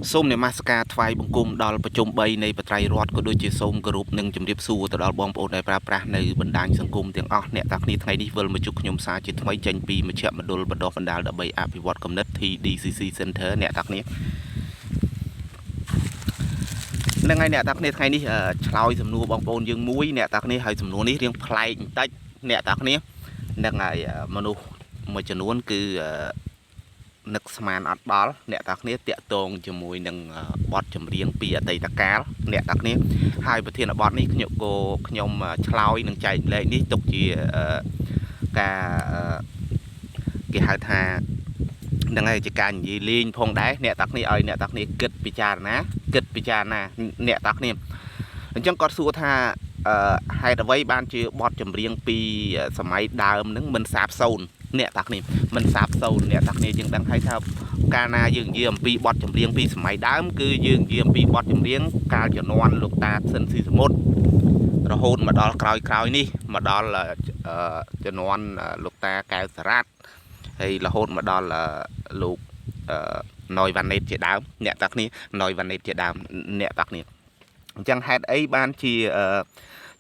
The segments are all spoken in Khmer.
សូមនមស្ការថ្វាយបង្គំដល់ប្រជុំ3នៃបត្រៃរដ្ឋក៏ដូចជាសូមគោរពនិងជំរាបសួរទៅដល់បងប្អូនដែលប្រើប្រាស់នៅបណ្ដាញសង្គមទាំងអស់អ្នកទាំងគ្នាថ្ងៃនេះវិលមកជួបខ្ញុំសារជាថ្មីចេញពីមជ្ឈមណ្ឌលបណ្ដុះបណ្ដាលដើម្បីអភិវឌ្ឍគំនិត TDCC Center អ្នកទាំងគ្នានឹងហើយអ្នកទាំងគ្នាថ្ងៃនេះឆ្លើយសំណួរបងប្អូនយើងមួយអ្នកទាំងគ្នាហើយសំណួរនេះរៀងប្លែកបន្តិចអ្នកទាំងគ្នានឹងហើយមនុស្សមួយចំនួនគឺនឹកស្មានអត់ដល់អ្នកទាំងគ្នាតាក់ទងជាមួយនឹងបទចម្រៀងពីអតីតកាលអ្នកទាំងគ្នាហើយប្រធានបទនេះខ្ញុំឆ្លើយនឹងចែកម្លែកនេះទុកជាការគេហៅថានឹងហើយជាការនិយាយលេងផងដែរអ្នកទាំងគ្នាឲ្យអ្នកទាំងគ្នាគិតពិចារណាអ្នកទាំងគ្នាអញ្ចឹងគាត់សួរថាហេតុអ្វីបានជាបទចម្រៀងពីសម័យដើមហ្នឹងមិនសាបសូន្យអ្នកទាំងគ្នាមិនសាបសូន្យអ្នកទាំងគ្នាយើងដឹងហើយថាកាលណាយើងនិយាយអំពីបទចម្រៀងពីសម័យដើមគឺយើងនិយាយអំពីបទចម្រៀងកាលជំនាន់លោកតាសិនស៊ីសមុទ្ររហូតមកដល់ក្រោយនេះមកដល់ជំនាន់លោកតាកែវសារ៉ាត់ហើយរហូតមកដល់លោកណយវ៉ាណេតជាដើមអ្នកទាំងគ្នាណយវ៉ាណេតជាដើមអ្នកទាំងគ្នាអញ្ចឹងហេតុអីបានជា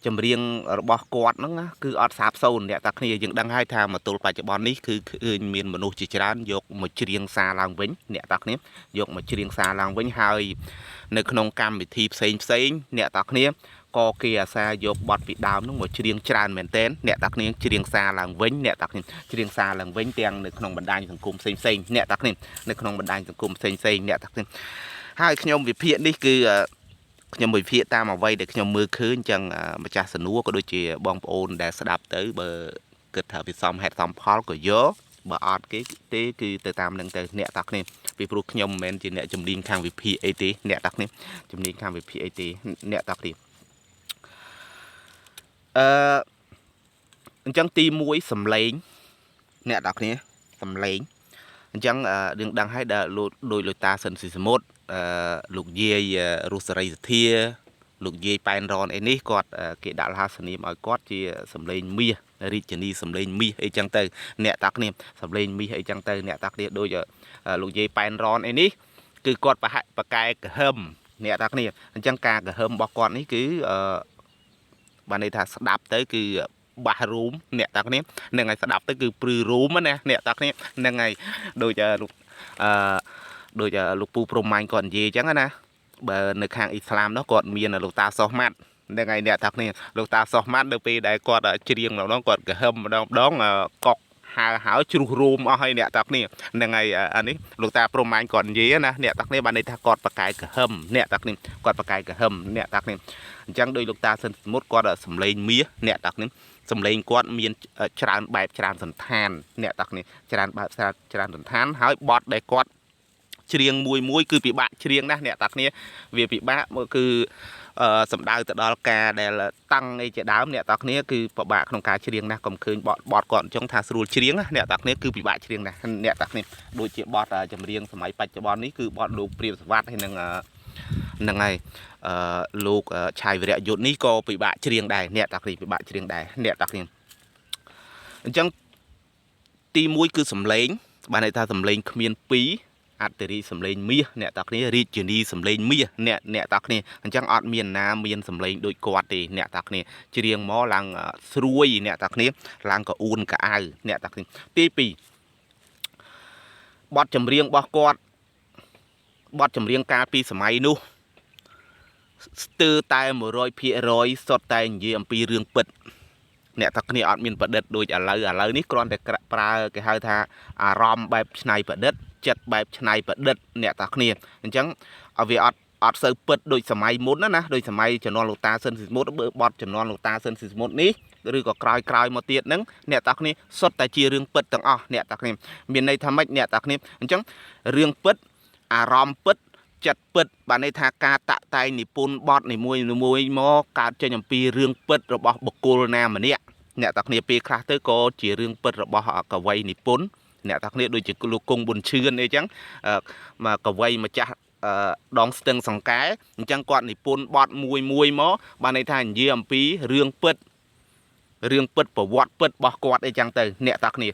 ចម្រៀងរបស់គាត់ហ្នឹងណាគឺអត់សាបសូន្យអ្នកទាំងគ្នាយើងដឹងហើយថាមកទល់បច្ចុប្បន្ននេះគឺឃើញមានមនុស្សជាច្រើនយកមកច្រៀងសារឡើងវិញអ្នកទាំងគ្នាយកមកច្រៀងសារឡើងវិញហើយនៅក្នុងកម្មវិធីផ្សេងអ្នកទាំងគ្នាក៏គេអាសាយកបទពីដើមហ្នឹងមកច្រៀងច្រើនមែនទែនអ្នកទាំងគ្នាច្រៀងសារឡើងវិញអ្នកទាំងគ្នាច្រៀងសារឡើងវិញទាំងនៅក្នុងបណ្ដាញសង្គមផ្សេងអ្នកទាំងគ្នានៅក្នុងបណ្ដាញសង្គមផ្សេងអ្នកទាំងគ្នាហើយខ្ញុំវិភាគនេះគឺខ្ញុំវិភាគតាមអ្វីដែលខ្ញុំមើលឃើញចឹងម្ចាស់សនួរក៏ដូចជាបងប្អូនដែលស្ដាប់ទៅបើគិតថាវាសមហេតុសមផលក៏យកបើអត់គេទេគឺទៅតាមនឹងទៅអ្នកទាំងគ្នាពីព្រោះខ្ញុំមិនមែនជាអ្នកជំនាញខាងវិភាគអីទេអ្នកទាំងគ្នាជំនាញខាងវិភាគអីទេអ្នកទាំងគ្នាអញ្ចឹងទី1សំឡេងអ្នកទាំងគ្នាសំឡេងអញ្ចឹងយើងដឹងហើយដែលដោយលោកតាសិនស៊ីសមុទ្រលោកយាយរុសរីសធាលោកយាយប៉ែនរ៉នអីនេះគាត់គេដាក់លហាសនាមឲ្យគាត់ជាសំឡេងមាសរាជនីសំឡេងមាសអីចឹងទៅអ្នកតាគ្នាសំឡេងមាសអីចឹងទៅអ្នកតាគ្នាដូចលោកយាយប៉ែនរ៉នអីនេះគឺគាត់ប្រកែកហឹមអ្នកតាគ្នាអញ្ចឹងការកហឹមរបស់គាត់នេះគឺបានន័យថាស្ដាប់ទៅគឺបាសរូមអ្នកតាគ្នានឹងឲ្យស្ដាប់ទៅគឺព្រឺរូមណាអ្នកតាគ្នានឹងឲ្យដូចដូចលោកពូព្រំម៉ាញ់គាត់និយាយអញ្ចឹងណាបើនៅខាងអ៊ីស្លាមនោះគាត់មានលោកតាសុហម៉ាត់នឹងឲ្យអ្នកតាគ្នាលោកតាសុហម៉ាត់នៅពេលដែលគាត់ច្រៀងម្ដងគាត់កហឹមម្ដងកុកហើយជ្រុះរូមអស់ហើយអ្នកតាគ្នានឹងឲ្យអានេះលោកតាព្រំម៉ាញ់គាត់និយាយណាអ្នកតាគ្នាបានន័យថាគាត់ប្រកែកកហឹមអ្នកតាគ្នាគាត់ប្រកែកកហឹមអ្នកតាគ្នាអញ្ចឹងដោយលោកតាសិនសមុទ្រគាត់សំឡេងមាសអ្នកតាគ្នាសំឡេងគាត់មានច្រើនបែបច្រើនសន្តានអ្នកតាគ្នាច្រើនបែបច្រើនសន្តានហើយបទដែលគាត់ច្រៀងមួយគឺពិបាកច្រៀងណាស់អ្នកតាគ្នាវាពិបាកគឺសំដៅទៅដល់ការដែលតាំងអីជាដើមអ្នកតាគ្នាគឺពិបាកក្នុងការច្រៀងណាស់កុំឃើញបទគាត់អញ្ចឹងថាស្រួលច្រៀងណាអ្នកតាគ្នាគឺពិបាកច្រៀងណាស់អ្នកតាគ្នាដូចជាបទចម្រៀងសម័យបច្ចុប្បន្ននេះគឺបទលោកព្រាបសវត្តហើយនឹងហើយលោកឆាយវិរៈយុទ្ធនេះក៏ពិបាកច្រៀងដែរអ្នកតាគ្នាពិបាកច្រៀងដែរអ្នកតាគ្នាអញ្ចឹងទី1គឺសំឡេងបានន័យថាសំឡេងគ្មាន2អត្តរីសំឡេងមាសអ្នកតាគ្នារាជនីសំឡេងមាសអ្នកតាគ្នាអញ្ចឹងអត់មានណាមានសំឡេងដូចគាត់ទេអ្នកតាគ្នាច្រៀងមកឡើងស្រួយអ្នកតាគ្នាឡើងកអួនកអៅអ្នកតាគ្នាទី2បទចម្រៀងរបស់គាត់បទចម្រៀងកាលពីសម័យនោះស្ទើរតែ100%សុទ្ធតែនិយាយអំពីរឿងពិតអ្នកតាគ្នាអត់មានប្រឌិតដូចឥឡូវនេះគ្រាន់តែប្រើគេហៅថាអារម្មណ៍បែបច្នៃប្រឌិតចិត្តបែបច្នៃប្រឌិតអ្នកតាគ្នាអញ្ចឹងវាអត់សូវពិតដូចសម័យមុនណាដូចសម័យជំនាន់លោកតាសិនស៊ីសមុទ្របើបទជំនាន់លោកតាសិនស៊ីសមុទ្រនេះឬក៏ក្រោយមកទៀតហ្នឹងអ្នកតាគ្នាសុទ្ធតែជារឿងពិតទាំងអស់អ្នកតាគ្នាមានន័យថាម៉េចអ្នកតាគ្នាអញ្ចឹងរឿងពិតអារម្មណ៍ពិតចិត្តពិតបានន័យថាការតាក់តែងនិពន្ធបទនីមួយមកកើតចេញអំពីរឿងពិតរបស់បុគ្គលណាម្នាក់អ្នកតាគ្នាពេលខ្លះទៅក៏ជារឿងពិតរបស់កវីនិពន្ធអ្នកតាគ្នាដូចជាលោកគង់ប៊ុនឈឿនអីចឹងមកកវីម្ចាស់ដងស្ទឹងសង្កែអញ្ចឹងគាត់និពន្ធបទមួយមកបានន័យថានិយាយអំពីរឿងពិតប្រវត្តិពិតរបស់គាត់អីចឹងទៅអ្នកតាគ្នា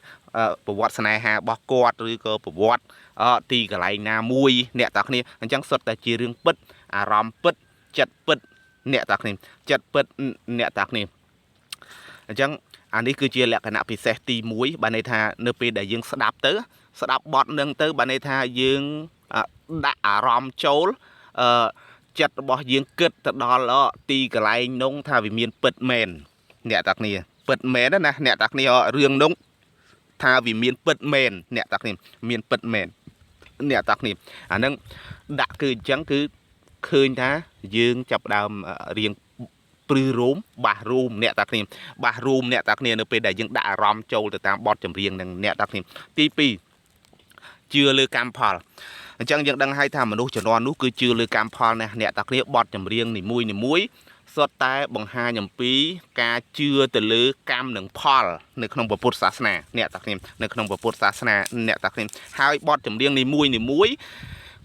ប្រវត្តិស្នេហារបស់គាត់ឬក៏ប្រវត្តិ ទីកន្លែងណាមួយអ្នកតាគ្នាអញ្ចឹងសុទ្ធតែជារឿងពិតអារម្មណ៍ពិតចិត្តពិតអ្នកតាគ្នាចិត្តពិតអ្នកតាគ្នាអញ្ចឹងអានេះគឺជាលក្ខណៈពិសេសទី1បានន័យថានៅពេលដែលយើងស្ដាប់បទនឹងទៅបានន័យថាយើងដាក់អារម្មណ៍ចូលចិត្តរបស់យើងគិតទៅដល់ទីកន្លែងនោះថាវាមានពិតមែនអ្នកតាគ្នាពិតមែនណាអ្នកតាគ្នារឿងនោះថាវាមានពិតមែនអ្នកតាគ្នាមានពិតមែនអ្នកតាគ្នាអានឹងដាក់គឺអញ្ចឹងគឺឃើញថាយើងចាប់ដើមរៀងព្រឺរោមបាសរូមអ្នកតាគ្នាបាសរូមអ្នកតាគ្នានៅពេលដែលយើងដាក់អារម្មណ៍ចូលទៅតាមបទចម្រៀងនឹងអ្នកតាគ្នាទី2ជឿលើកម្មផលអញ្ចឹងយើងដឹងហើយថាមនុស្សជំនាន់នោះគឺជឿលើកម្មផលណាអ្នកតាគ្នាបទចម្រៀងនីមួយសុទ្ធតែបង្ហាញអំពីការជឿទៅលើកម្មនិងផលនៅក្នុងពុទ្ធសាសនាអ្នកតាគ្នានៅក្នុងពុទ្ធសាសនាអ្នកតាគ្នាហើយបទចម្រៀងនីមួយ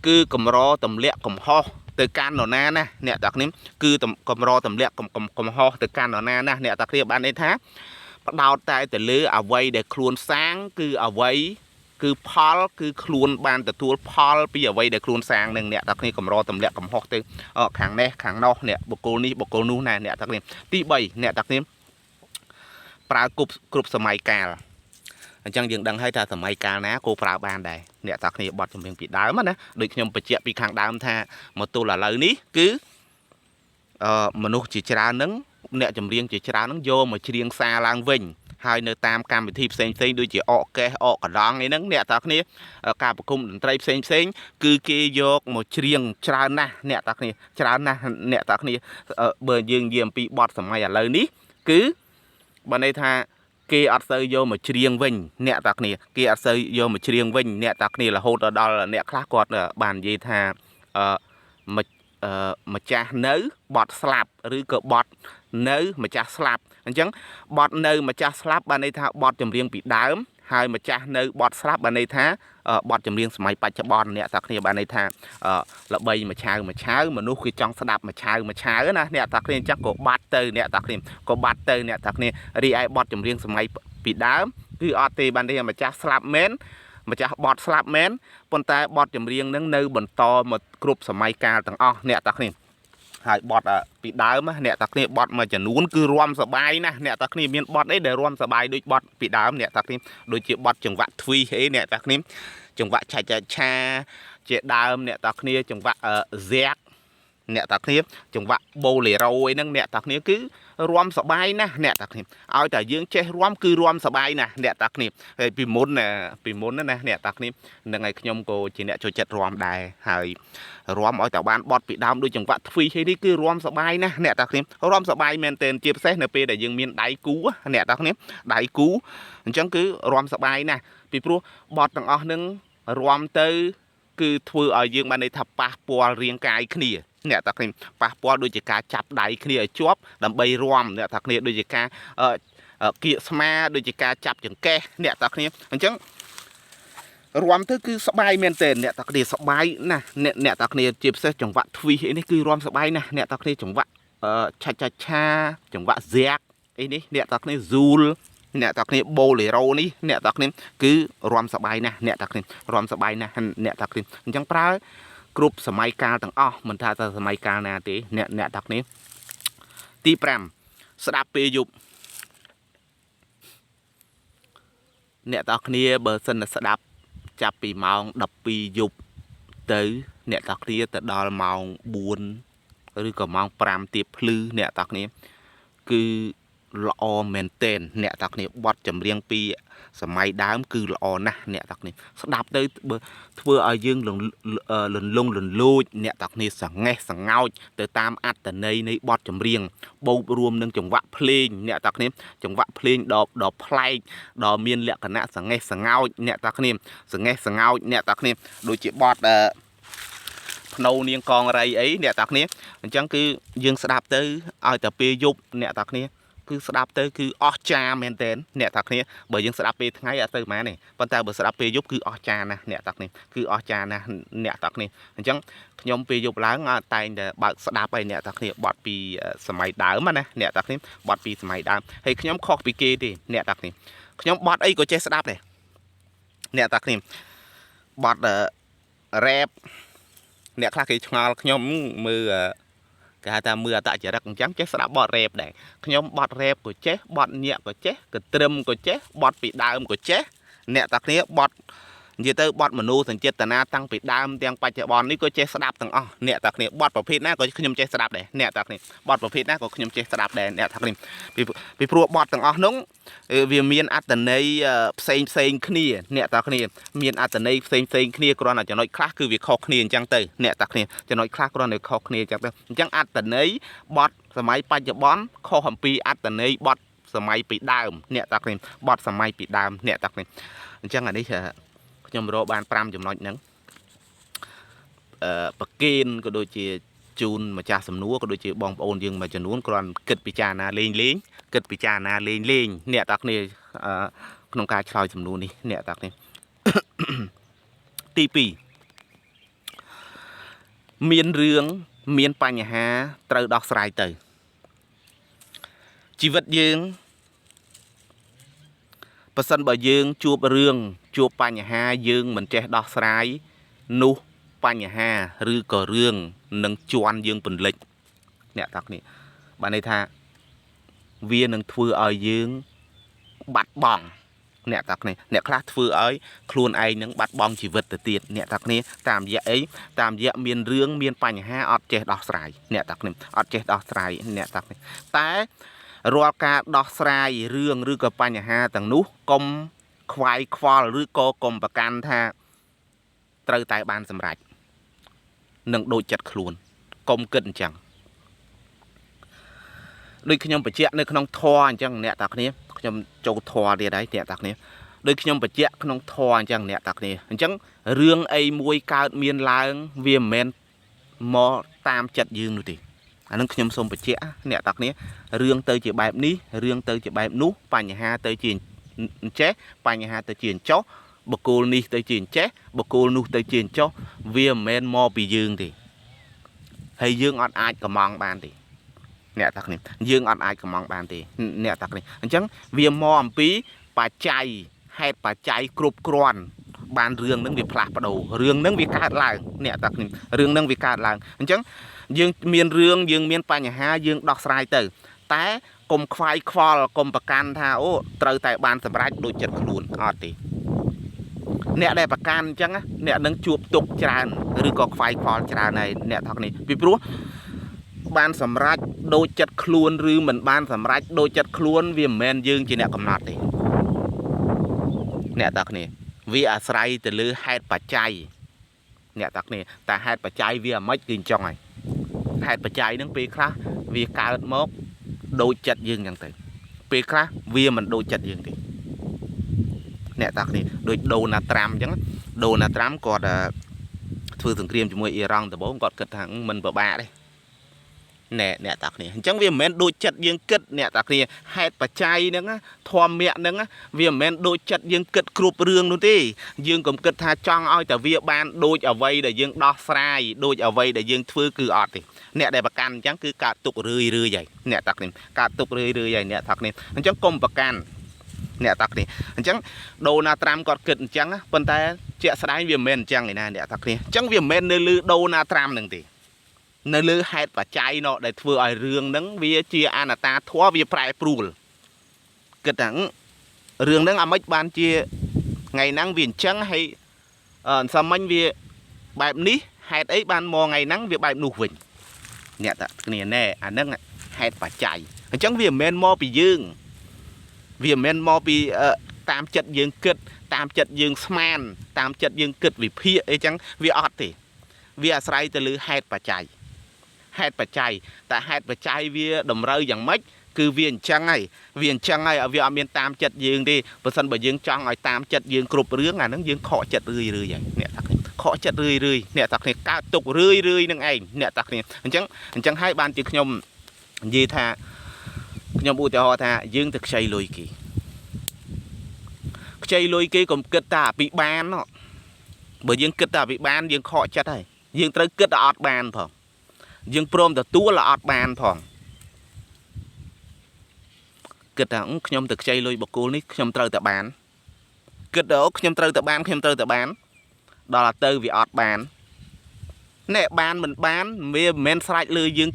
គឺកម្រទម្លាក់កំហុសទៅកាន់នរណាណាអ្នកតាគ្នាគឺកម្រទម្លាក់កំហុសទៅកាន់នរណាណាអ្នកតាគ្នាបានន័យថាផ្ដោតតែទៅលើអ្វីដែលខ្លួនសាងគឺអ្វីគឺផលគឺខ្លួនបានទទួលផលពីអ្វីដែលខ្លួនសាងនឹងអ្នកតាគ្នាកម្រទម្លាក់កំហុសទៅខាងនេះខាងនោះអ្នកបុគ្គលនេះបុគ្គលនោះណាអ្នកតាគ្នាទី3អ្នកតាគ្នាប្រើគ្រប់សម័យកាលអញ្ចឹងយើងដឹងហើយថាសម័យកាលណាគោប្រើបានដែរអ្នកតាគ្នាបត់ចម្រៀងពីដើមណាដូចខ្ញុំបញ្ជាក់ពីខាងដើមថាមកទល់ឥឡូវនេះគឺមនុស្សជាច្រើនហ្នឹងអ្នកចម្រៀងជាច្រើនហ្នឹងយកមកច្រៀងសារឡើងវិញហើយនៅតាមកម្មវិធីផ្សេងដូចជាអកកេះអកកណ្ដងអីហ្នឹងអ្នកតាគ្នាការប្រគំតន្ត្រីផ្សេងគឺគេយកមកច្រៀងច្រើនណាស់អ្នកតាគ្នាច្រើនណាស់អ្នកតាគ្នាបើយើងនិយាយអំពីបទសម័យឥឡូវនេះគឺបើន័យថាគេអត់សូវយកមកច្រៀងវិញអ្នកតាគ្នាគេអត់សូវយកមកច្រៀងវិញអ្នកតាគ្នារហូតដល់អ្នកខ្លះគាត់បាននិយាយថាម្ចាស់នៅបត់ស្លាប់ឬក៏បត់នៅម្ចាស់ស្លាប់អញ្ចឹងបត់នៅម្ចាស់ស្លាប់បានន័យថាបត់ចម្រៀងពីដើមហើយម្ចាស់នៅបត់ស្លាប់បានន័យថាបត់ចម្រៀងសម័យបច្ចុប្បន្នអ្នកតាគ្នាបានន័យថាល្បីមួយឆាវមនុស្សគឺចង់ស្ដាប់មួយឆាវណាអ្នកតាគ្នាអញ្ចឹងក៏បាត់ទៅអ្នកតាគ្នាក៏បាត់ទៅអ្នកតាគ្នារីឯបត់ចម្រៀងសម័យពីដើមគឺអត់ទេបានន័យថាម្ចាស់ស្លាប់មែនម្ចាស់បត់ស្លាប់មែនប៉ុន្តែបទចម្រៀងនឹងនៅបន្តមកគ្រប់សម័យកាលទាំងអស់អ្នកតាគ្នាហើយបទពីដើមអ្នកតាគ្នាបទមួយចំនួនគឺរាំសបាយណាស់អ្នកតាគ្នាមានបទអីដែលរាំសបាយដូចបទពីដើមអ្នកតាគ្នាដូចជាបទចង្វាក់ទ្វីអីអ្នកតាគ្នាចង្វាក់ឆាជាដើមអ្នកតាគ្នាចង្វាក់ZXអ្នកតាគ្នាចង្វាក់បូឡេរ៉ូអីហ្នឹងអ្នកតាគ្នាគឺរាំសបាយណាស់អ្នកតាគ្នាឲ្យតែយើងចេះរាំគឺរាំសបាយណាស់អ្នកតាគ្នាហើយពីមុនណាអ្នកតាគ្នានឹងឲ្យខ្ញុំក៏ជាអ្នកចូលចិត្តរាំដែរហើយរាំឲ្យតែបានបត់ពីដើមដូចចង្វាក់ទ្វីហីនេះគឺរាំសបាយណាស់អ្នកតាគ្នារាំសបាយមែនទែនជាពិសេសនៅពេលដែលយើងមានដៃគូអ្នកតាគ្នាដៃគូអញ្ចឹងគឺរាំសបាយណាស់ពីព្រោះបត់ទាំងអស់ហ្នឹងរាំទៅគឺធ្វើឲ្យយើងបានន័យថាប៉ះពាល់រាងកាយគ្នាអ្នកតាគ្នាប៉ះពាល់ដូចជាការចាប់ដៃគ្នាឲ្យជាប់ដើម្បីរាំអ្នកតាគ្នាដូចជាការគៀកស្មាដូចជាការចាប់ចង្កេះអ្នកតាគ្នាអញ្ចឹងរាំទៅគឺសបាយមែនទែនអ្នកតាគ្នាសបាយណាស់អ្នកតាគ្នាជាពិសេសចង្វាក់ទ្វីនេះគឺរាំសបាយណាស់អ្នកតាគ្នាចង្វាក់ឆាចង្វាក់ZXអីនេះអ្នកតាគ្នាស៊ូលអ្នកតាគ្នាបូឡេរ៉ូនេះអ្នកតាគ្នាគឺរាំសបាយណាស់អ្នកតាគ្នារាំសបាយណាស់អ្នកតាគ្នាអញ្ចឹងប្រើគ្រប់សម័យកាលទាំងអស់មិនថាតែសម័យកាលណាទេអ្នកតាគ្នាទី5ស្ដាប់ពេលយប់អ្នកតាគ្នាបើសិនស្ដាប់ចាប់ពីម៉ោង12យប់ទៅអ្នកតាគ្នាទៅដល់ម៉ោង4ឬក៏ម៉ោង5ទៀបភ្លឺអ្នកតាគ្នាគឺល្អមែនទែនអ្នកតាគ្នាបត់ចម្រៀងពីសម័យដើមគឺល្អណាស់អ្នកតាគ្នាស្ដាប់ទៅធ្វើឲ្យយើងលន់លូចអ្នកតាគ្នាសង្ហេះសង្ងោចទៅតាមអត្ថន័យនៃបទចម្រៀងបូករួមនឹងចង្វាក់ភ្លេងអ្នកតាគ្នាចង្វាក់ភ្លេងដ៏ប្លែកដ៏មានលក្ខណៈសង្ហេះសង្ងោចអ្នកតាគ្នាសង្ហេះសង្ងោចអ្នកតាគ្នាដូចជាបទភ្នៅនាងកងរៃអីអ្នកតាគ្នាអញ្ចឹងគឺយើងស្ដាប់ទៅឲ្យតែពេលយប់អ្នកតាគ្នាគឺស្ដាប់ទៅគឺអស្ចារ្យមែនទែនអ្នកតាគ្នាបើយើងស្ដាប់ពេលថ្ងៃអត់ទៅហ្មងទេប៉ុន្តែបើស្ដាប់ពេលយប់គឺអស្ចារ្យណាស់អ្នកតាគ្នាគឺអស្ចារ្យណាស់អ្នកតាគ្នាអញ្ចឹងខ្ញុំពេលយប់ឡើងតែងតែបើកស្ដាប់ឲ្យអ្នកតាគ្នាបត់ពីសម័យដើមណាអ្នកតាគ្នាបត់ពីសម័យដើមហើយខ្ញុំខុសពីគេទេអ្នកតាគ្នាខ្ញុំបត់អីក៏ចេះស្ដាប់ដែរអ្នកតាគ្នា บอดแรปเนี่ยคลากิชงอลขยมมือกาตามือตาจะรักจังเจ๊สระบอดแรปได้ขยมบอดแรปcủaเจ๊บอดเนี่ยcủaเจ๊กระตรึมcủaเจ๊บอดปีดาวcủaเจ๊เนี่ยตาเนี้ยบอดnhư tới bọt mà nu thành chết tà na tăng bị đam tiếng bạch chạy bòn ní có chơi đạp tầng nè tạc nè bọt bảo phết na có khuyên chơi đạp để nè tạc nè bọt bảo phết na có khuyên chơi đạp để nè tạc nè vì pro bọt tầng núng vì miền át tầng này xây khnia nè tạc nè miền át tầng này xây khnia còn là cho nói khác cứ việc khó khnia chẳng tới nè tạc nè cho nói khác còn là khó khnia chẳng tới chẳng át tầng này bọt máy bạch chạy bón khó hầm pi át tầng này bọt máy bị đam nè tạc nè bọt máy bị đam nè tạc nè chẳng là đấy nhom rô ban pram chấm nói nắng bậc kiên có đôi chia chun mà cha sầm núa có đôi chia bong ôn dương mà chun núa còn kịch bị cha na lên lính kịch bị cha na lên lên nè tắc này nông cài chòi sầm núa đi nè tắc này tipi miền rương miền panh hà trời đọt sài từ chi vật dươngประสานบ่យើងជួបរឿងជួបបញ្ហាយើងមិនចេះដោះស្រាយនោះបញ្ហាឬក៏រឿងនឹងជន់យើងពន្លិចអ្នកតានេះបានន័យថាវានឹងធ្វើឲ្យយើងបាត់បង់អ្នកតានេះអ្នកខ្លះធ្វើឲ្យខ្លួនឯងនឹងបាត់បង់ជីវិតទៅទៀតអ្នកតានេះតាមរយៈអីតាមរយៈមានរឿងមានបញ្ហាអត់ចេះដោះស្រាយអ្នកតានេះអត់ចេះដោះស្រាយអ្នកតានេះតែរាល់ការដោះស្រាយរឿងឬក៏បញ្ហាទាំងនោះកុំខ្វាយខ្វល់ឬក៏កុំប្រកាន់ថាត្រូវតែបានសម្រេចនឹងដូចចិត្តខ្លួនកុំគិតអញ្ចឹងដូចខ្ញុំបញ្ជាក់នៅក្នុងធម៌អញ្ចឹងអ្នកតាគ្នាខ្ញុំចូលធម៌ទៀតហើយអ្នកតាគ្នាដូចខ្ញុំបញ្ជាក់ក្នុងធម៌អញ្ចឹងអ្នកតាគ្នាអញ្ចឹងរឿងអីមួយកើតមានឡើងវាមិនមែនមកតាមចិត្តយើងនោះទេអានឹងខ្ញុំសូមបញ្ជាក់អ្នកតាគ្នារឿងទៅជាបែបនេះរឿងទៅជាបែបនោះបញ្ហាទៅជាចេះបញ្ហាទៅជាចុះបកគោលនេះទៅជាចេះបកគោលនោះទៅជាចុះវាមិនមែនមកពីយើងទេហើយយើងអត់អាចកំងបានទេអ្នកតាគ្នាយើងអត់អាចកំងបានទេអ្នកតាគ្នាអញ្ចឹងវាមកអំពីបច្ច័យហេតុបច្ច័យគ្រប់គ្រាន់បានរឿងនឹងវាផ្លាស់ប្ដូររឿងនឹងវាកើតឡើងអ្នកតាគ្នារឿងនឹងវាកើតឡើងអញ្ចឹងយើងមានរឿងយើងមានបញ្ហាយើងដោះស្រាយទៅតែកុំខ្វាយខ្វល់កុំប្រកាន់ថាអូត្រូវតែបានសម្រេចដូចចិត្តខ្លួនអត់ទេអ្នកដែលប្រកាន់អញ្ចឹងអ្នកនឹងជួបទុកច្រើនឬក៏ខ្វាយខ្វល់ច្រើនហើយអ្នកថោកនេះពីព្រោះបានសម្រេចដូចចិត្តខ្លួនឬមិនបានសម្រេចដូចចិត្តខ្លួនវាមិនមែនយើងជាអ្នកកំណត់ទេអ្នកថោកនេះវាអាស្រ័យទៅលើហេតុបច្ច័យអ្នកថោកនេះតែហេតុបច្ច័យវាមិនគឺអញ្ចឹងហើយហេតុបច្ច័យនឹងពេលខ្លះវាកើតមកដូចចិត្តយើងអញ្ចឹងទៅពេលខ្លះវាមិនដូចចិត្តយើងទេអ្នកតាគ្នាដូចដូណាល់ត្រាំអញ្ចឹងដូណាល់ត្រាំគាត់ធ្វើសង្គ្រាមជាមួយអ៊ីរ៉ង់ដំបូងគាត់គិតថាមិនពិបាកទេអ្នកតាគ្នាអញ្ចឹងវាមិនមែនដូចចិត្តយើងគិតអ្នកតាគ្នាហេតុបច្ច័យហ្នឹងធម្មៈហ្នឹងវាមិនមែនដូចចិត្តយើងគិតគ្រប់រឿងនោះទេយើងកុំគិតថាចង់ឲ្យតែវាបានដូចអ្វីដែលយើងដោះស្រាយដូចអ្វីដែលយើងធ្វើគឺអត់ទេអ្នកដែលប្រកាន់អញ្ចឹងគឺកើតទុករឿយហើយអ្នកតាគ្នាកើតទុករឿយហើយអ្នកតាគ្នាអញ្ចឹងកុំប្រកាន់អ្នកតាគ្នាអញ្ចឹងដូណាល់ត្រាំគាត់គិតអញ្ចឹងប៉ុន្តែជាក់ស្ដែងវាមិនមែនអញ្ចឹងឯណាអ្នកតាគ្នាអញ្ចឹងវាមិនមែននៅលើដូណាល់ត្រាំហ្នឹងទេនៅលើហេតុបច្ច័យនោះដែលធ្វើឲ្យរឿងហ្នឹងវាជាអនត្តាធម៌វាប្រែប្រួលគិតថារឿងហ្នឹងអាម៉េចបានជាថ្ងៃហ្នឹងវាអញ្ចឹងហើយសាមញ្ញវាបែបនេះហេតុអីបានមកថ្ងៃហ្នឹងវាបែបនោះវិញអ្នកតាគ្នាណែអាហ្នឹងហេតុបច្ច័យអញ្ចឹងវាមិនមែនមកពីយើងវាមិនមែនមកពីតាមចិត្តយើងគិតតាមចិត្តយើងស្មានតាមចិត្តយើងគិតវិភាគអីចឹងវាអត់ទេវាអាស្រ័យទៅលើហេតុបច្ច័យហេតុបច្ច័យតែហេតុបច្ច័យវាតម្រូវយ៉ាងម៉េចគឺវាអញ្ចឹងហើយវាអញ្ចឹងហើយវាអត់មានតាមចិត្តយើងទេបើសិនបើយើងចង់ឲ្យតាមចិត្តយើងគ្រប់រឿងអាហ្នឹងយើងខកចិត្តរឿយហើយអ្នកតាគ្នាខកចិត្តរឿយអ្នកតាគ្នាកើតទុករឿយនឹងឯងអ្នកតាគ្នាអញ្ចឹងហើយបានជាខ្ញុំនិយាយថាខ្ញុំឧទាហរណ៍ថាយើងទៅខ្ចីលុយគេខ្ចីលុយគេកុំគិតថាពិបានបើយើងគិតថាពិបានយើងខកចិត្តហើយយើងត្រូវគិតថាអត់បានផងយើងព្រមទទួលអត់បានផងគិតថាខ្ញុំទៅខ្ចីលុយបកគោលនេះខ្ញុំត្រូវតែបានគិតថាខ្ញុំត្រូវតែបាន đó là từ vì ọt bàn nè bàn mình bán men sạch lư dương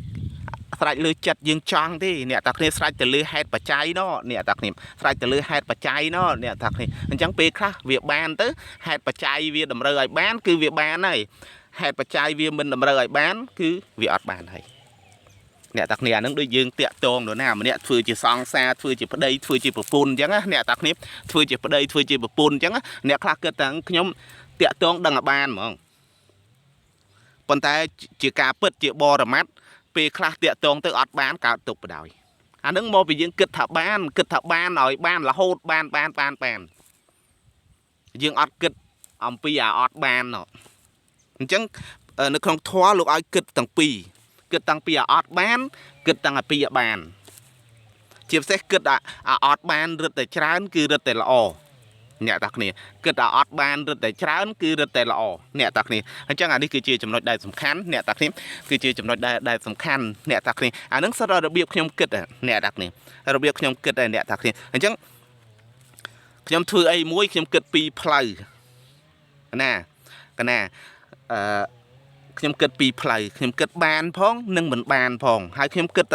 sạch lư chặt dương trăng thì nè tạc này sạch từ lư hẹt và cháy nó nè tạc này sạch từ lư hẹt và cháy nó nè tạc này chẳng biết khác việc bàn tới hẹt và cháy việc đầm rơi bán cứ việc bàn này hẹt và cháy việc mình đầm rơi bán cứ việc ọt bàn này nè tạc này nó đôi dương tiệt tông nữa nào mà nè phơi chỉ song xa phơi chỉ ở đây phơi chỉ ở phun chẳng á nè tạc này phơi chỉ ở đây phơi chỉ ở phun chẳng á nè khác cái tầng nhóm tiệt tông đằng ở bàn mà còn tại chỉ cả bớt chỉ bò rồi mắt về khác tiệt tông tới ọt bán cả tục vào đời anh đứng mua vì dương kịch thập ban rồi ban là hốt ban dương ọt kịch ông pi à ọt ban nó chẳng nó không thoa lúc ai kịch tầng pi kịch tầng pi à ọt ban kịch tầng pi à ban chiếc xe kịch à ọt ban rất là chán cứ rất là ồ nè tạc này kịch à ọt ban rất là chán cứ rất là ồ nè tạc này chẳng hạn đi cứ chia chấm nói đại sầm khán nè tạc này cứ chia chấm nói đại sầm khán nè tạc này nước sau đó đặc biệt nhom kịch à nè tạc này đặc biệt nhom kịch này nè tạc này chẳng nhom thưa ai muối nhom kịch pi play nè cái nèខ្ញុំគិតពីផ្លូវខ្ញុំគិតបានផងនិងមិនបានផងហើយខ្ញុំគិត